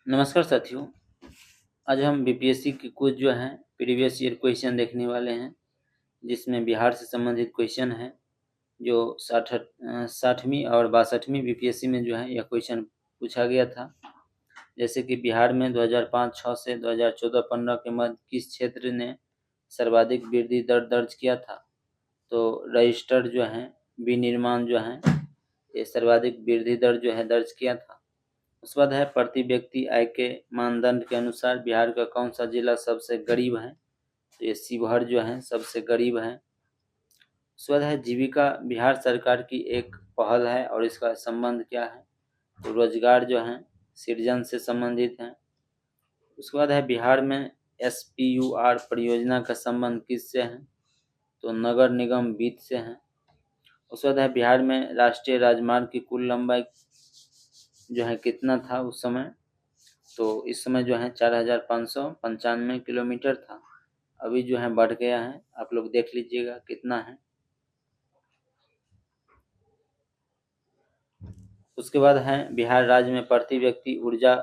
नमस्कार साथियों। आज हम बीपीएससी की कुछ जो है प्रीवियस ईयर क्वेश्चन देखने वाले हैं, जिसमें बिहार से संबंधित क्वेश्चन है जो 60वीं और 62वीं बीपीएससी में जो है यह क्वेश्चन पूछा गया था। जैसे कि बिहार में 2005-06 से 2014-15 के मध्य किस क्षेत्र ने सर्वाधिक वृद्धि दर दर्ज किया था। तो रजिस्टर्ड जो है विनिर्माण जो है ये सर्वाधिक वृद्धि दर जो है दर्ज किया था। उसके बाद है प्रति व्यक्ति आय के मानदंड के अनुसार बिहार का कौन सा जिला सबसे गरीब है। तो ये शिवहर जो है सबसे गरीब है। उसके बाद है जीविका बिहार सरकार की एक पहल है और इसका संबंध क्या है। तो रोजगार जो है सृजन से संबंधित है। उसके बाद है बिहार में SPUR परियोजना का संबंध किससे है। तो नगर निगम वित्त से है। उसके बाद है बिहार में राष्ट्रीय राजमार्ग की कुल लंबाई जो है कितना था उस समय। तो इस समय जो है 4595 किलोमीटर था। अभी जो है बढ़ गया है, आप लोग देख लीजिएगा कितना है। उसके बाद है बिहार राज्य में प्रति व्यक्ति ऊर्जा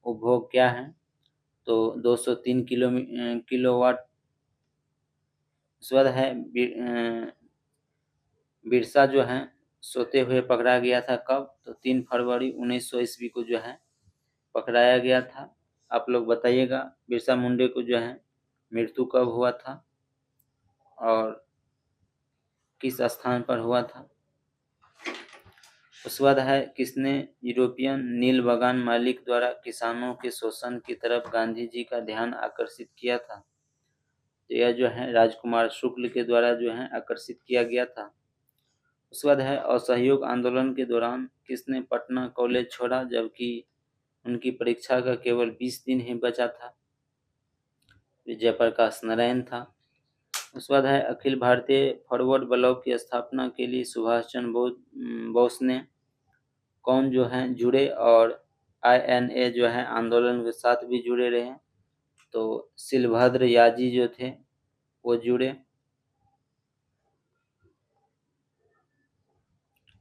उपभोग क्या है। तो 203 किलोवाट। उसके बाद है बिरसा जो है सोते हुए पकड़ा गया था कब। तो 3 फरवरी 1900 ईस्वी को जो है पकड़ाया गया था। आप लोग बताइएगा बिरसा मुंडे को जो है मृत्यु कब हुआ था और किस स्थान पर हुआ था। उसके बाद है किसने यूरोपियन नील बगान मालिक द्वारा किसानों के शोषण की तरफ गांधी जी का ध्यान आकर्षित किया था। तो यह जो है राजकुमार शुक्ल के द्वारा जो है आकर्षित किया गया था। उसके बाद है असहयोग आंदोलन के दौरान किसने पटना कॉलेज छोड़ा जबकि उनकी परीक्षा का केवल 20 दिन ही बचा था। जयप्रकाश नारायण था। उसके बाद है अखिल भारतीय फॉरवर्ड ब्लॉक की स्थापना के लिए सुभाष चंद्र बोस ने कौन जो है जुड़े और INA जो है आंदोलन के साथ भी जुड़े रहे। तो शिलभद्र याजी जो थे वो जुड़े।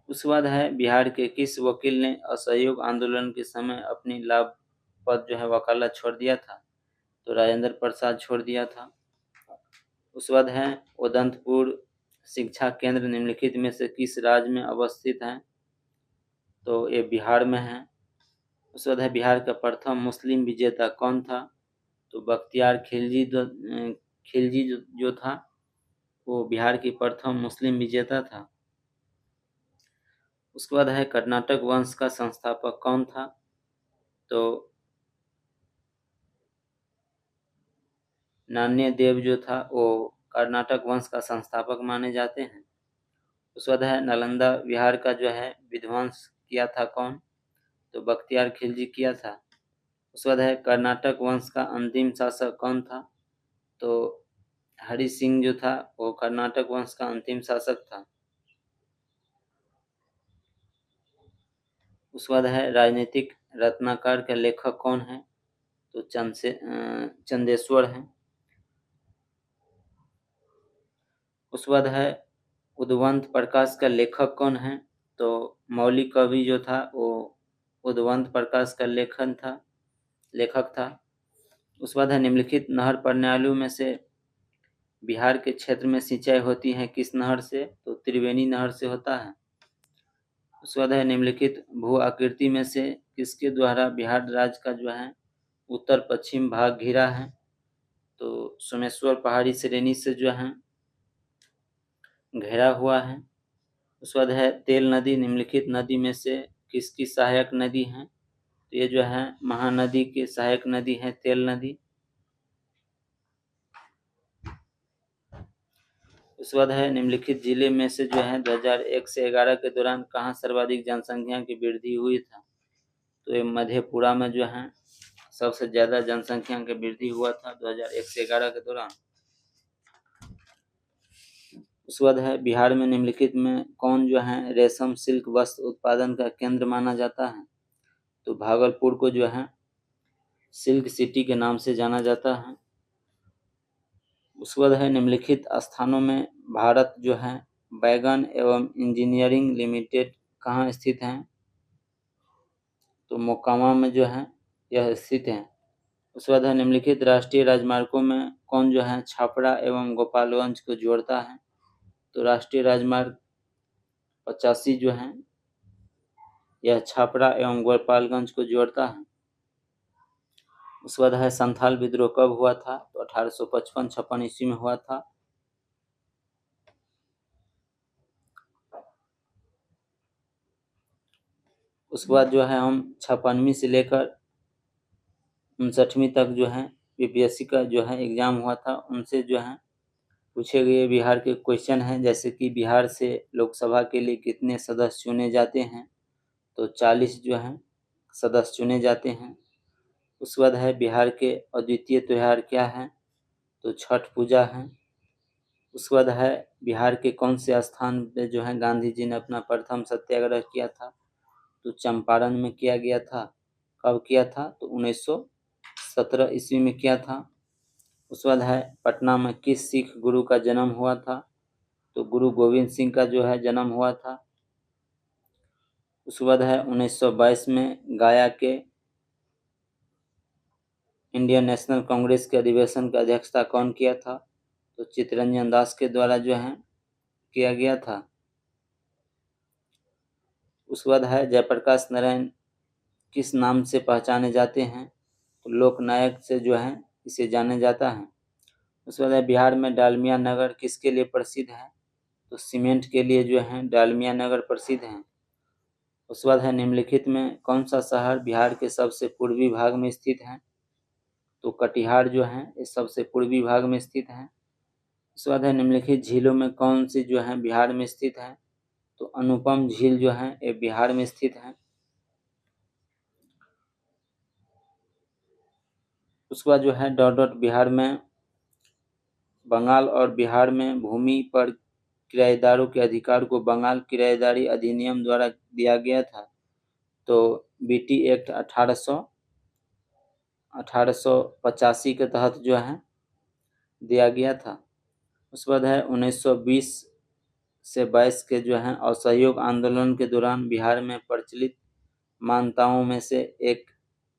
उसके बाद है बिहार के किस वकील ने असहयोग आंदोलन के समय अपनी लाभ पद जो है वकालत छोड़ दिया था। तो राजेंद्र प्रसाद छोड़ दिया था। उसके बाद है उदंतपुर शिक्षा केंद्र निम्नलिखित में से किस राज्य में अवस्थित है। तो ये बिहार में है। उसके बाद है बिहार का प्रथम मुस्लिम विजेता कौन था। तो बख्तियार खिलजी जो था वो बिहार की प्रथम मुस्लिम विजेता था। उसके बाद है कर्नाटक वंश का संस्थापक कौन था। तो नान्य देव जो था वो कर्नाटक वंश का संस्थापक माने जाते हैं। उसके बाद है नालंदा विहार का जो है विध्वंस किया था कौन। तो बख्तियार खिलजी किया था। उसके बाद है कर्नाटक वंश का अंतिम शासक कौन था। तो हरि सिंह जो था वो कर्नाटक वंश का अंतिम शासक था। उसके बाद है राजनीतिक रत्नाकर का लेखक कौन है। तो चंदेश्वर है। उसके बाद है उद्वंत प्रकाश का लेखक कौन है। तो मौलिक कवि जो था वो उद्वंत प्रकाश का लेखक था। उसके बाद है निम्नलिखित नहर प्रणालियों में से बिहार के क्षेत्र में सिंचाई होती है किस नहर से। तो त्रिवेणी नहर से होता है। उसके बाद है निम्नलिखित भू आकृति में से किसके द्वारा बिहार राज्य का जो है उत्तर पश्चिम भाग घिरा है। तो सोमेश्वर पहाड़ी श्रेणी से जो है घेरा हुआ है। उसके बाद है तेल नदी निम्नलिखित नदी में से किसकी सहायक नदी है। तो ये जो है महानदी की सहायक नदी है तेल नदी। उसके बाद है निम्नलिखित जिले में से जो है 2001 से 11 के दौरान कहाँ सर्वाधिक जनसंख्या की वृद्धि हुई था। तो ये मधेपुरा में जो है सबसे ज्यादा जनसंख्या की वृद्धि हुआ था 2001 से 11 के दौरान। उसके बाद है बिहार में निम्नलिखित में कौन जो है रेशम सिल्क वस्त्र उत्पादन का केंद्र माना जाता है। तो भागलपुर को जो है सिल्क सिटी के नाम से जाना जाता है। उसके बाद है निम्नलिखित स्थानों में भारत जो है बैगन एवं इंजीनियरिंग लिमिटेड कहाँ स्थित है। तो मोकामा में जो है यह स्थित हैं। उसके बाद है निम्नलिखित राष्ट्रीय राजमार्गों में कौन जो है छापरा एवं गोपालगंज को जोड़ता है? तो राष्ट्रीय राजमार्ग 85 जो है यह छापरा एवं गोपालगंज को जोड़ता है। उसके बाद है संथाल विद्रोह कब हुआ था? तो 1855-56 ईस्वी में हुआ था। उसके बाद जो है हम 56वीं से लेकर 59वीं तक जो है बीपीएससी का जो है एग्जाम हुआ था, उनसे जो है पूछे गए बिहार के क्वेश्चन हैं। जैसे कि बिहार से लोकसभा के लिए कितने सदस्य चुने जाते हैं? तो 40 जो हैं सदस्य चुने जाते हैं। उसके बाद है बिहार के अद्वितीय त्योहार क्या है? तो छठ पूजा है। उसके बाद है बिहार के कौन से स्थान पे जो है गांधी जी ने अपना प्रथम सत्याग्रह किया था? तो चंपारण में किया गया था। कब किया था? तो 1917 ईस्वी में किया था। उसके बाद है पटना में किस सिख गुरु का जन्म हुआ था? तो गुरु गोविंद सिंह का जो है जन्म हुआ था। उसके बाद है 1922 में गया के इंडियन नेशनल कांग्रेस के अधिवेशन की अध्यक्षता कौन किया था? तो चित्तरंजन दास के द्वारा जो है किया गया था। उसके बाद है जयप्रकाश नारायण किस नाम से पहचाने जाते हैं? तो लोकनायक से जो है इसे जाने जाता है। उसके बाद है बिहार में डालमिया नगर किसके लिए प्रसिद्ध है? तो सीमेंट के लिए जो है डालमिया नगर प्रसिद्ध है। उसके बाद है निम्नलिखित में कौन सा शहर बिहार के सबसे पूर्वी भाग में स्थित है? तो कटिहार जो है इस सबसे पूर्वी भाग में स्थित है। उसके बाद है निम्नलिखित झीलों में कौन सी जो है बिहार में स्थित है? तो अनुपम झील जो है ये बिहार में स्थित है। उसके बाद जो है डॉट डॉट बिहार में बंगाल और बिहार में भूमि पर किराएदारों के अधिकार को बंगाल किराएदारी अधिनियम द्वारा दिया गया था। तो बीटी एक्ट 1885 के तहत जो है दिया गया था। उसके बाद है 1920 से 22 के जो है असहयोग आंदोलन के दौरान बिहार में प्रचलित मान्यताओं में से एक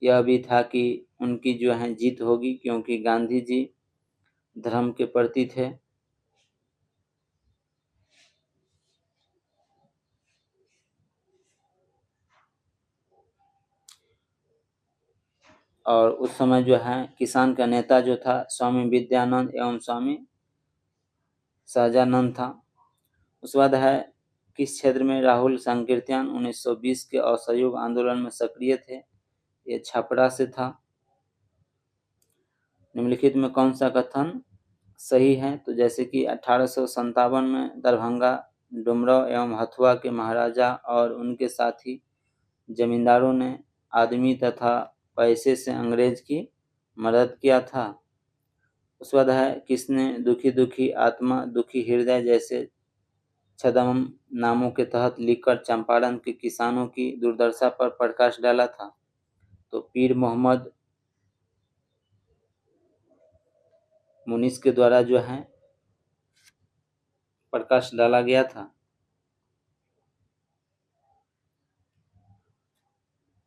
यह भी था कि उनकी जो है जीत होगी, क्योंकि गांधी जी धर्म के प्रति थे। और उस समय जो है किसान का नेता जो था स्वामी विद्यानंद एवं स्वामी सहजानंद था। उसके बाद है किस क्षेत्र में राहुल संकीर्तन 1920 के असहयोग आंदोलन में सक्रिय थे? ये छपरा से था। निम्नलिखित में कौन सा कथन सही है? तो जैसे कि 1857 में दरभंगा डुमराव एवं हथुआ के महाराजा और उनके साथी जमींदारों ने आदमी तथा पैसे से अंग्रेज की मदद किया था। उसके बाद है किसने दुखी दुखी आत्मा दुखी हृदय जैसे छद्म नामों के तहत लिखकर चंपारण के किसानों की दुर्दशा पर प्रकाश डाला था? तो पीर मोहम्मद मुनीस के द्वारा जो है प्रकाश डाला गया था।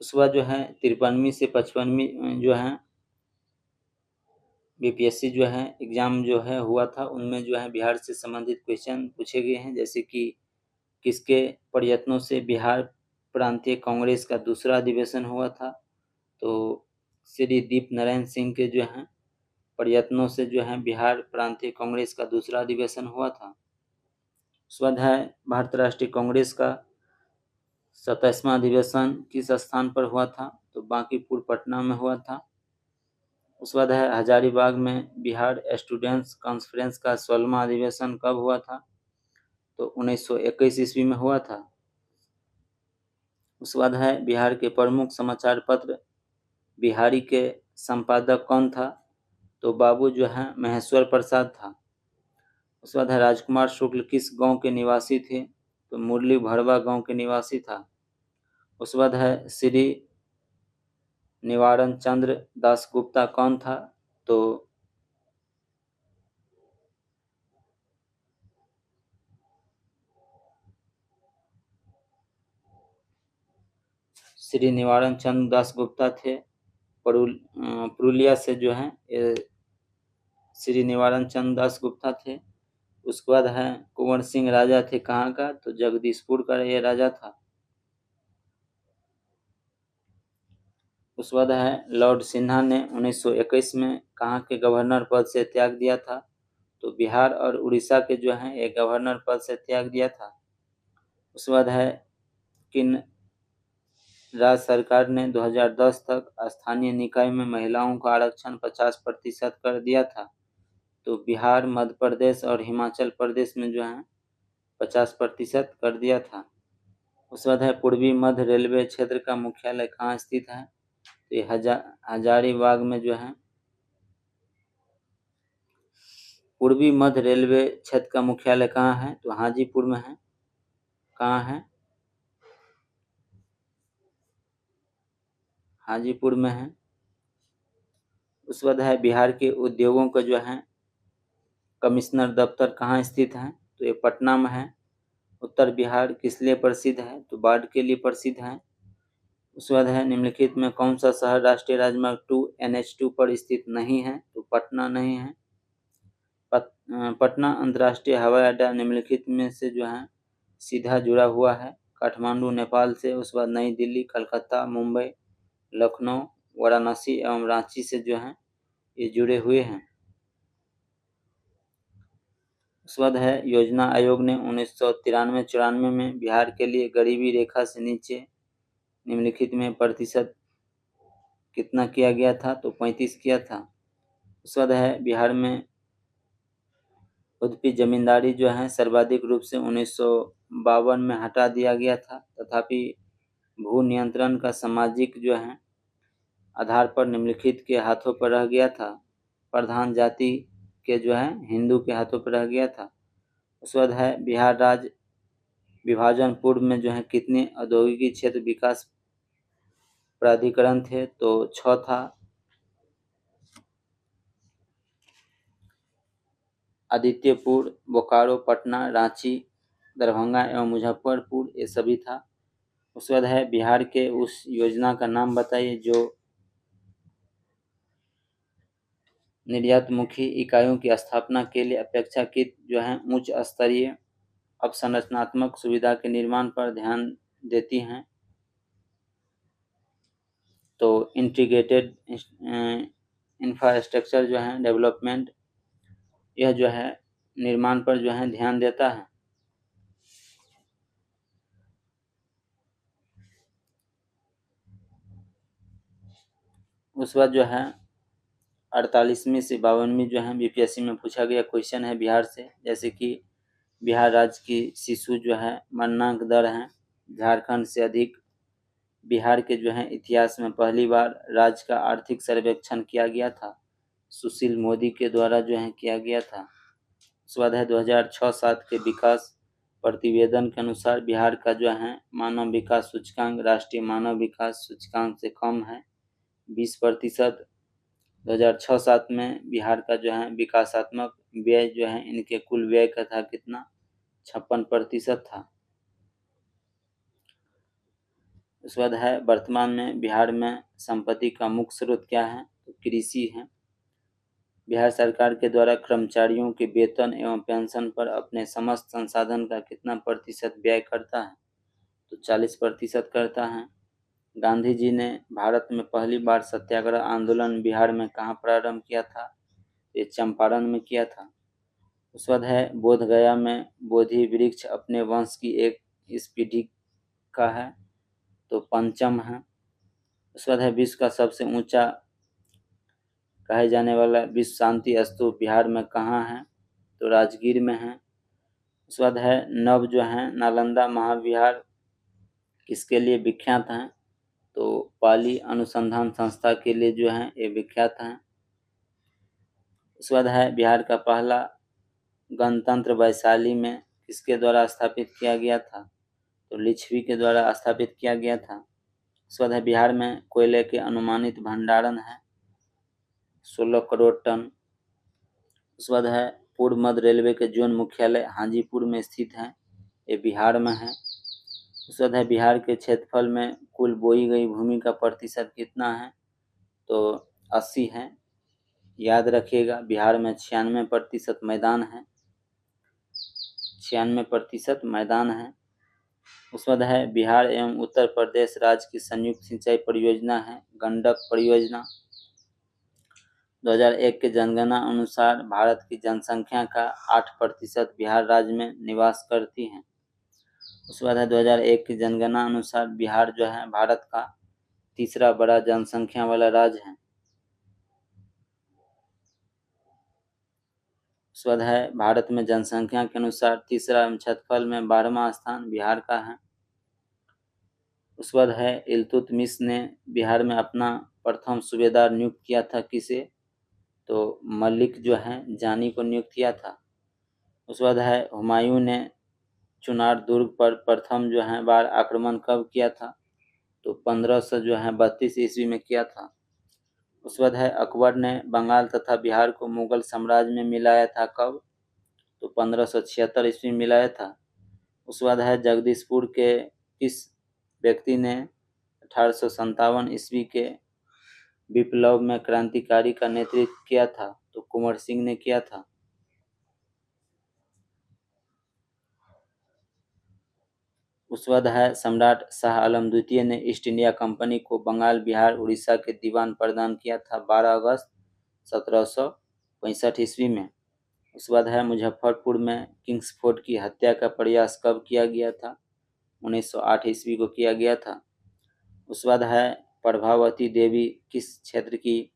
उसके बाद जो है 53वीं से 55वीं जो है बीपीएससी जो है एग्जाम जो है हुआ था, उनमें जो है बिहार से संबंधित क्वेश्चन पूछे गए हैं। जैसे कि किसके प्रयत्नों से बिहार प्रांतीय कांग्रेस का दूसरा अधिवेशन हुआ था? तो श्री दीप नारायण सिंह के जो है प्रयत्नों से जो है बिहार प्रांतीय कांग्रेस का दूसरा अधिवेशन हुआ था। उसके बाद है भारत राष्ट्रीय कांग्रेस का 27वां अधिवेशन किस स्थान पर हुआ था? तो बांकीपुर पटना में हुआ था। उसके बाद है हजारीबाग में बिहार स्टूडेंट्स कॉन्फ्रेंस का 16वां अधिवेशन कब हुआ था? तो 1921 ईस्वी में हुआ था। उसके बाद है बिहार के प्रमुख समाचार पत्र बिहारी के संपादक कौन था? तो बाबू जो है महेश्वर प्रसाद था। उसके बाद है राजकुमार शुक्ल किस गांव के निवासी थे? तो मुरली भरवा गांव के निवासी था। उसके बाद है श्री निवारण चंद्र दास गुप्ता कौन था? तो श्री निवारण चंद्र दास गुप्ता थे। पुरुलिया से जो है श्री निवारण चंद दास गुप्ता थे। उसके बाद है कुंवर सिंह राजा थे कहाँ का, तो जगदीशपुर का ये राजा था। उसके बाद है लॉर्ड सिन्हा ने 1921 में कहाँ के गवर्नर पद से त्याग दिया था, तो बिहार और उड़ीसा के जो हैं एक गवर्नर पद से त्याग दिया था। उसके बाद है किन राज्य सरकार ने 2010 तक स्थानीय निकाय में महिलाओं का आरक्षण 50% कर दिया था, तो बिहार, मध्य प्रदेश और हिमाचल प्रदेश में जो है 50% कर दिया था। उसके बाद है पूर्वी मध्य रेलवे क्षेत्र का मुख्यालय कहाँ स्थित है, तो ये हजारीबाग में जो है पूर्वी मध्य रेलवे क्षेत्र का मुख्यालय कहाँ है, तो हाजीपुर में है। कहाँ है, हाजीपुर में है। उसके बाद है बिहार के उद्योगों का जो है कमिश्नर दफ्तर कहाँ स्थित है, तो ये पटना में है। उत्तर बिहार किस लिए प्रसिद्ध है, तो बाढ़ के लिए प्रसिद्ध है। उसके बाद है निम्नलिखित में कौन सा शहर राष्ट्रीय राजमार्ग 2 NH2 पर स्थित नहीं है, तो पटना नहीं है। पटना अंतर्राष्ट्रीय हवाई अड्डा निम्नलिखित में से जो है सीधा जुड़ा हुआ है, काठमांडू नेपाल से। उसके बाद नई दिल्ली, कलकत्ता, मुंबई, लखनऊ, वाराणसी एवं रांची से जो है ये जुड़े हुए हैं। उसके बाद है योजना आयोग ने 1993-94 में बिहार के लिए गरीबी रेखा से नीचे निम्नलिखित में प्रतिशत कितना किया गया था, तो 35 किया था। उसके बाद है बिहार में उद्भिद जमींदारी जो है सर्वाधिक रूप से 1952 में हटा दिया गया था, तथापि भू नियंत्रण का सामाजिक जो है आधार पर निम्नलिखित के हाथों पर रह गया था। प्रधान जाति के जो है हिंदू के हाथों पर रह गया था। उसके बाद है बिहार राज्य विभाजन पूर्व में जो है कितने औद्योगिक क्षेत्र विकास प्राधिकरण थे, तो 6 था। आदित्यपुर, बोकारो, पटना, रांची, दरभंगा एवं मुजफ्फरपुर ये सभी था। उसके बाद है बिहार के उस योजना का नाम बताइए जो निर्यातमुखी इकाइयों की स्थापना के लिए अपेक्षाकृत जो है उच्च स्तरीय अवसंरचनात्मक सुविधा के निर्माण पर ध्यान देती हैं, तो इंटीग्रेटेड इंफ्रास्ट्रक्चर जो है डेवलपमेंट, यह जो है निर्माण पर जो है ध्यान देता है। उसके बाद जो है 48वीं से 52वीं जो है बीपीएससी में पूछा गया क्वेश्चन है बिहार से, जैसे कि बिहार राज्य की शिशु जो है मरणांक दर है झारखंड से अधिक। बिहार के जो है इतिहास में पहली बार राज्य का आर्थिक सर्वेक्षण किया गया था, सुशील मोदी के द्वारा जो है किया गया था। उसके बाद है 2006-07 के विकास प्रतिवेदन के अनुसार बिहार का जो है मानव विकास सूचकांक राष्ट्रीय मानव विकास सूचकांक से कम है 20%। 2006-07 में बिहार का जो है विकासात्मक व्यय जो है इनके कुल व्यय का था कितना, 56% था। उसके बाद है वर्तमान में बिहार में संपत्ति का मुख्य स्रोत क्या है, तो कृषि है। बिहार सरकार के द्वारा कर्मचारियों के वेतन एवं पेंशन पर अपने समस्त संसाधन का कितना प्रतिशत व्यय करता है, तो 40% करता है। गांधी जी ने भारत में पहली बार सत्याग्रह आंदोलन बिहार में कहाँ प्रारंभ किया था, ये चंपारण में किया था। उसके बाद है बोध गया में बोधि वृक्ष अपने वंश की एक इस पीढ़ी का है, तो पंचम है। उसके बाद है विश्व का सबसे ऊंचा कहे जाने वाला विश्व शांति स्तूप बिहार में कहाँ है, तो राजगीर में है। उसके बाद है नव जो है नालंदा महाविहार किसके लिए विख्यात हैं, तो पाली अनुसंधान संस्था के लिए जो है ये विख्यात हैं। उसके बाद है बिहार का पहला गणतंत्र वैशाली में किसके द्वारा स्थापित किया गया था, तो लिच्छवी के द्वारा स्थापित किया गया था। उसके बाद है बिहार में कोयले के अनुमानित भंडारण है 16 करोड़ टन। उसके बाद है पूर्व मध्य रेलवे के जोन मुख्यालय हाजीपुर में स्थित है, ये बिहार में है। उसके बाद है बिहार के क्षेत्रफल में कुल बोई गई भूमि का प्रतिशत कितना है, तो 80 हैं, याद रखिएगा। बिहार में 96% मैदान है, 96% मैदान है। उसके बाद है बिहार एवं उत्तर प्रदेश राज्य की संयुक्त सिंचाई परियोजना है गंडक परियोजना। 2001 के जनगणना अनुसार भारत की जनसंख्या का 8% बिहार राज्य में निवास करती है। उसके बाद है 2001 की जनगणना अनुसार बिहार जो है भारत का तीसरा बड़ा जनसंख्या वाला राज्य है। उसके बाद है भारत में जनसंख्या के अनुसार तीसरा एवं क्षेत्रफल में 12वां स्थान बिहार का है। उसके बाद है इल्तुतमिश ने बिहार में अपना प्रथम सूबेदार नियुक्त किया था किसे, तो मलिक जो है जानी को नियुक्त किया था। उसके बाद है हुमायूं ने चुनार दुर्ग पर प्रथम जो है बार आक्रमण कब किया था, तो 1532 ईस्वी में किया था। उसके बाद है अकबर ने बंगाल तथा बिहार को मुगल साम्राज्य में मिलाया था कब, तो 1576 ईस्वी में मिलाया था। उसके बाद है जगदीशपुर के किस व्यक्ति ने 1857 ईस्वी के विप्लव में क्रांतिकारी का नेतृत्व किया था, तो कुंवर सिंह ने किया था। उसके बाद है सम्राट शाह आलम द्वितीय ने ईस्ट इंडिया कंपनी को बंगाल, बिहार, उड़ीसा के दीवान प्रदान किया था 12 अगस्त 1765 ईस्वी में। उसके बाद है मुजफ्फरपुर में किंग्सफोर्ड की हत्या का प्रयास कब किया गया था, 1908 ईस्वी को किया गया था। उसके बाद है प्रभावती देवी किस क्षेत्र की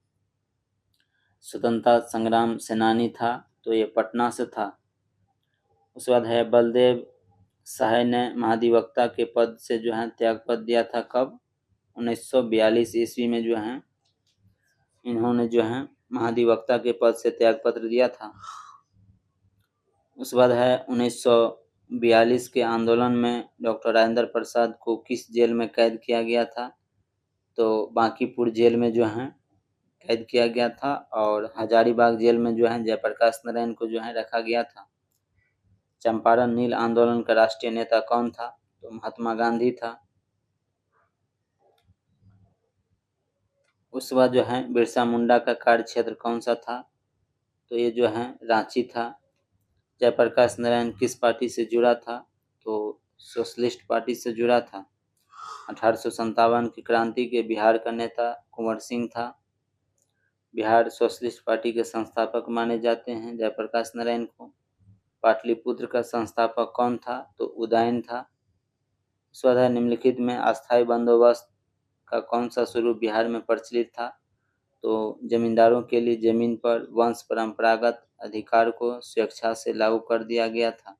स्वतंत्रता संग्राम सेनानी था, तो ये पटना से था। उसके बाद है बलदेव सहाय ने महाधिवक्ता के पद से जो है त्यागपत्र दिया था कब, 1942 ईस्वी में जो है इन्होंने जो है महाधिवक्ता के पद से त्यागपत्र दिया था। उसके बाद है 1942 के आंदोलन में डॉक्टर राजेंद्र प्रसाद को किस जेल में कैद किया गया था, तो बांकीपुर जेल में जो है कैद किया गया था। और हजारीबाग जेल में जो है जयप्रकाश नारायण को जो है रखा गया था। चंपारण नील आंदोलन का राष्ट्रीय नेता कौन था, तो महात्मा गांधी था। उसके बाद जो है बिरसा मुंडा का कार्य क्षेत्र कौन सा था, तो ये जो है रांची था। जयप्रकाश नारायण किस पार्टी से जुड़ा था, तो सोशलिस्ट पार्टी से जुड़ा था। 1857 की क्रांति के बिहार का नेता कुंवर सिंह था। बिहार सोशलिस्ट पार्टी के संस्थापक माने जाते हैं जयप्रकाश नारायण को। पाटलिपुत्र का संस्थापक कौन था, तो उदयन था। स्वतः निम्नलिखित में अस्थायी बंदोबस्त का कौन सा स्वरूप बिहार में प्रचलित था, तो जमींदारों के लिए जमीन पर वंश परंपरागत अधिकार को स्वेच्छा से लागू कर दिया गया था।